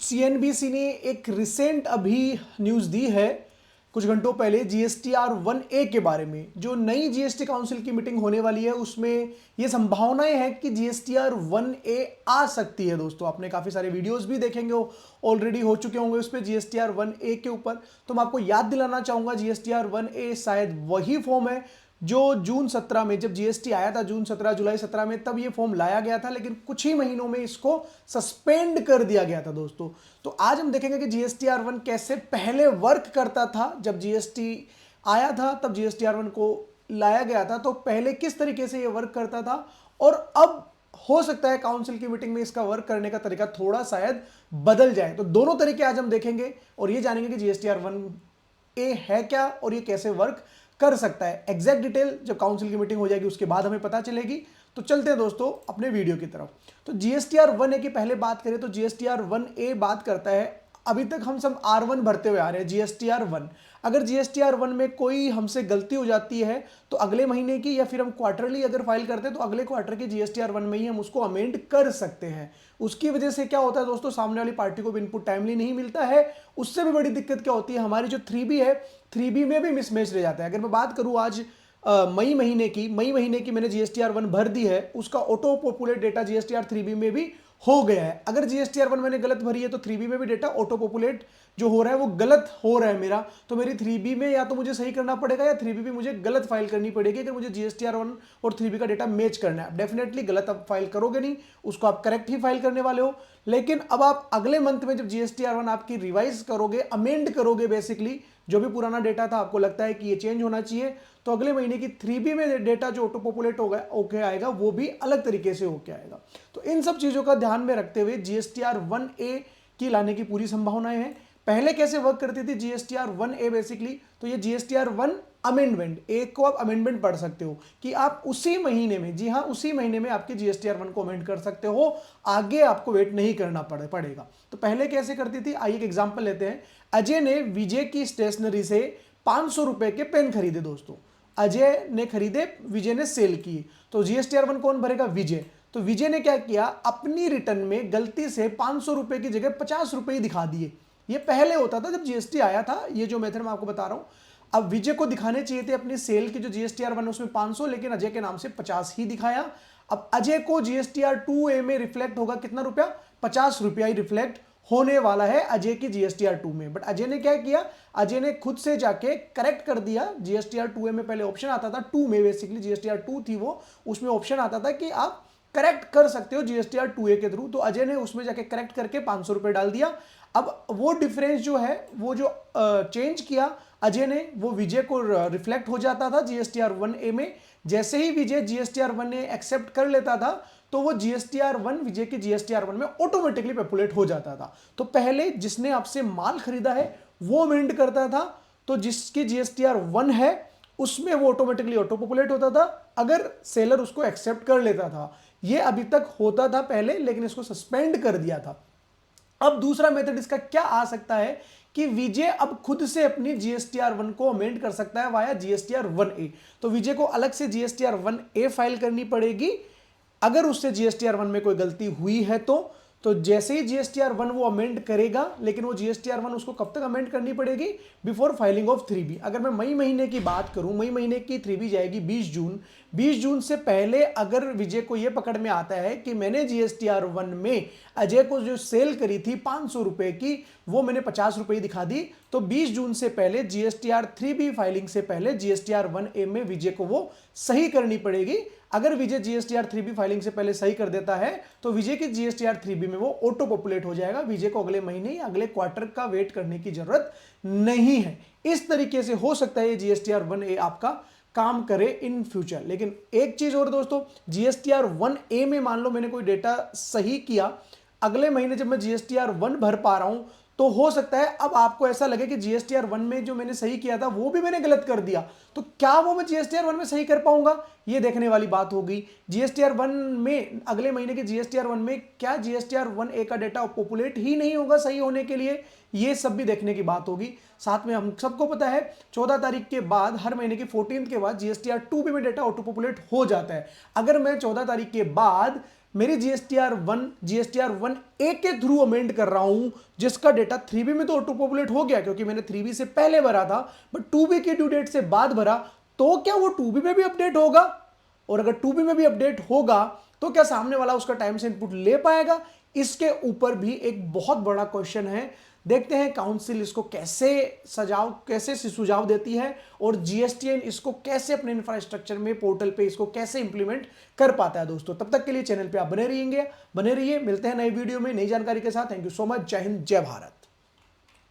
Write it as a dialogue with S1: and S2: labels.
S1: CNBC ने एक recent अभी न्यूज़ दी है कुछ घंटों पहले जीएसटीआर 1A के बारे में। जो नई जीएसटी काउंसिल की मीटिंग होने वाली है उसमें ये संभावनाएं हैं कि जीएसटीआर 1A आ सकती है। दोस्तों आपने काफ़ी सारे वीडियोस भी देखेंगे, ऑलरेडी हो चुके होंगे उस पर जीएसटीआर 1A के ऊपर। तो मैं आपको याद दिलाना चाहूँगा जीएसटीआर 1A शायद वही फॉर्म है जो जून 17 में, जब जीएसटी आया था जून 17 जुलाई 17 में, तब ये फॉर्म लाया गया था, लेकिन कुछ ही महीनों में इसको सस्पेंड कर दिया गया था। दोस्तों तो आज हम देखेंगे कि जीएसटीआर 1 कैसे पहले वर्क करता था। जब जीएसटी आया था तब जीएसटीआर 1 को लाया गया था, तो पहले किस तरीके से ये वर्क करता था, और अब हो सकता है काउंसिल की मीटिंग में इसका वर्क करने का तरीका थोड़ा शायद बदल जाए। तो दोनों तरीके आज हम देखेंगे और ये जानेंगे कि जीएसटीआर 1A है क्या और ये कैसे वर्क कर सकता है। एग्जैक्ट डिटेल जब काउंसिल की मीटिंग हो जाएगी उसके बाद हमें पता चलेगी। तो चलते हैं दोस्तों अपने वीडियो की तरफ। तो जीएसटीआर 1A की पहले बात करें तो जीएसटीआर 1A बात करता है, अभी तक हम सब R1 भरते हुए आ रहे हैं जीएसटीआर 1। अगर जीएसटीआर 1 में कोई हमसे गलती हो जाती है तो अगले महीने की, या फिर हम क्वार्टरली अगर फाइल करते हैं तो अगले क्वार्टर की जीएसटीआर 1 में ही हम उसको अमेंड कर सकते हैं। उसकी वजह से क्या होता है दोस्तों, सामने वाली पार्टी को भी इनपुट टाइमली नहीं मिलता है। उससे भी बड़ी दिक्कत क्या होती है, हमारी जो 3B है 3B में भी मिसमैच रह जाता है। अगर मैं बात करूं आज मई महीने की मैंने जीएसटीआर 1 भर दी है, उसका auto populate data GSTR 3B में भी हो गया है। अगर जीएसटीआर 1 मैंने गलत भरी है तो 3B में भी डेटा ऑटो पॉपुलेट जो हो रहा है वो गलत हो रहा है मेरा। तो मेरी 3B में या तो मुझे सही करना पड़ेगा या 3B भी मुझे गलत फाइल करनी पड़ेगी अगर मुझे जीएसटीआर 1 और 3B का डेटा मैच करना है। डेफिनेटली गलत आप फाइल करोगे नहीं, उसको आप करेक्ट ही फाइल करने वाले हो। लेकिन अब आप अगले मंथ में जब जीएसटीआर 1 आपकी रिवाइज करोगे, अमेंड करोगे, बेसिकली जो भी पुराना डेटा था आपको लगता है कि ये चेंज होना चाहिए, तो अगले महीने की 3B में डेटा जो ऑटो पॉपुलेट होगा ओके आएगा, वो भी अलग तरीके से होके आएगा। तो इन सब चीजों का ध्यान में रखते हुए जीएसटीआर 1A की लाने की पूरी संभावनाएं हैं। पहले कैसे वर्क करती थी जीएसटीआर 1A बेसिकली, तो ये जीएसटीआर 1 अमेंडमेंट, एक को आप अमेंडमेंट पढ़ सकते हो कि आप उसी महीने में, जी हाँ उसी महीने में आपकी जीएसटीआर 1 को अमेंड कर सकते हो, आगे आपको वेट नहीं करना पड़ेगा। तो पहले कैसे करती थी, आइए एक एग्जांपल लेते हैं। अजय ने विजय की स्टेशनरी से 500 रुपए के पेन खरीदे। दोस्तों अजय ने खरीदे, विजय ने सेल किए, तो जीएसटीआर 1 कौन भरेगा, विजय। तो विजय ने क्या किया, अपनी रिटर्न में गलती से 500 रुपए की जगह 50 रुपए ही दिखा दिए। ये पहले होता था जब जीएसटी आया था, ये जो मेथड मैं आपको बता रहा हूं। अब विजय को दिखाने चाहिए थे अपनी सेल की जो जीएसटीआर 1 उसमें 500, लेकिन अजय के नाम से 50 ही दिखाया। अब अजय को जीएसटीआर 2A में रिफ्लेक्ट होगा कितना रुपया, 50 रुपया ही रिफ्लेक्ट होने वाला है अजय की जीएसटीआर 2 में। बट अजय ने क्या किया, अजय ने खुद से जाके करेक्ट कर दिया। जीएसटीआर 2A में पहले ऑप्शन आता था, 2 में बेसिकली जीएसटीआर 2 थी वो, उसमें ऑप्शन आता था कि आप करेक्ट कर सकते हो जीएसटीआर 2A के थ्रू। तो अजय ने उसमें जाके करेक्ट करके 500 रुपए डाल दिया। अब वो डिफरेंस जो है, वो जो चेंज किया अजय ने, वो विजय को रिफ्लेक्ट हो जाता था जीएसटीआर 1A में। जैसे ही विजय जीएसटीआर 1A एक्सेप्ट कर लेता था तो वो जीएसटीआर 1 विजय की जीएसटीआर 1 में ऑटोमेटिकली पॉपुलेट हो जाता था। तो पहले जिसने आपसे माल खरीदा है वो अमेंड करता था, तो जिसकी जीएसटीआर 1 है उसमें वो ऑटोमेटिकली ऑटो पॉपुलेट होता था अगर सेलर उसको एक्सेप्ट कर लेता था। ये अभी तक होता था पहले, लेकिन इसको सस्पेंड कर दिया था। अब दूसरा मेथड इसका क्या आ सकता है कि विजय अब खुद से अपनी जीएसटीआर 1 को अमेंड कर सकता है वाया जीएसटीआर 1A। तो विजय को अलग से जीएसटीआर 1A फाइल करनी पड़ेगी अगर उससे जीएसटीआर 1 में कोई गलती हुई है तो जैसे ही जीएसटीआर 1 वो अमेंड करेगा, लेकिन वो जीएसटीआर 1 उसको कब तक अमेंड करनी पड़ेगी, बिफोर फाइलिंग ऑफ 3B। अगर मैं मई महीने की बात करूं, मई महीने की 3B जाएगी 20 जून। 20 जून से पहले अगर विजय को ये पकड़ में आता है कि मैंने जीएसटीआर 1 में अजय को जो सेल करी थी 500 रुपए की, वो मैंने 50 रुपए ही दिखा दी, तो 20 जून से पहले जीएसटीआर 3B फाइलिंग से पहले जीएसटीआर 1A में विजय को वो सही करनी पड़ेगी। अगर विजय जीएसटीआर 3B फाइलिंग से पहले सही कर देता है तो विजय की जीएसटीआर 3B में वो ऑटो पॉपुलेट हो जाएगा। विजय को अगले महीने या अगले क्वार्टर का वेट करने की जरूरत नहीं है। इस तरीके से हो सकता है ये जीएसटीआर 1A आपका काम करे इन फ्यूचर। लेकिन एक चीज और दोस्तों, जीएसटीआर 1A में मान लो मैंने कोई डेटा सही किया, अगले महीने जब मैं जीएसटीआर 1 भर पा रहा हूं तो हो सकता है अब आपको ऐसा लगे कि जीएसटीआर 1 में जो मैंने सही किया था वो भी मैंने गलत कर दिया, तो क्या वो मैं जीएसटीआर 1 में सही कर पाऊंगा, ये देखने वाली बात होगी। जीएसटीआर 1 में अगले महीने के जीएसटीआर 1 में क्या जीएसटीआर 1A का डेटा पॉपुलेट ही नहीं होगा सही होने के लिए, ये सब भी देखने की बात होगी। साथ में हम सबको पता है 14 तारीख के बाद, हर महीने की 14th के बाद जीएसटीआर 2B में डेटा ऑटो पॉपुलेट हो जाता है। अगर मैं 14 तारीख के बाद मेरी जीएसटीआर 1A के थ्रू अमेंड कर रहा हूं, जिसका डेटा 3B में तो ऑटो पॉपुलेट हो गया क्योंकि मैंने 3B से पहले भरा था, बट 2B की ड्यू डेट से बाद भरा, तो क्या वो 2B में भी अपडेट होगा? और अगर 2B में भी अपडेट होगा तो क्या सामने वाला उसका टाइम से इनपुट ले पाएगा? इसके ऊपर भी एक बहुत बड़ा क्वेश्चन है। देखते हैं काउंसिल इसको कैसे सुझाव देती है और जीएसटीएन इसको कैसे अपने इंफ्रास्ट्रक्चर में, पोर्टल पे इसको कैसे इंप्लीमेंट कर पाता है। दोस्तों तब तक के लिए चैनल पे आप बने रहिए। मिलते हैं नए वीडियो में नई जानकारी के साथ। Thank you so much. जय हिंद, जय भारत।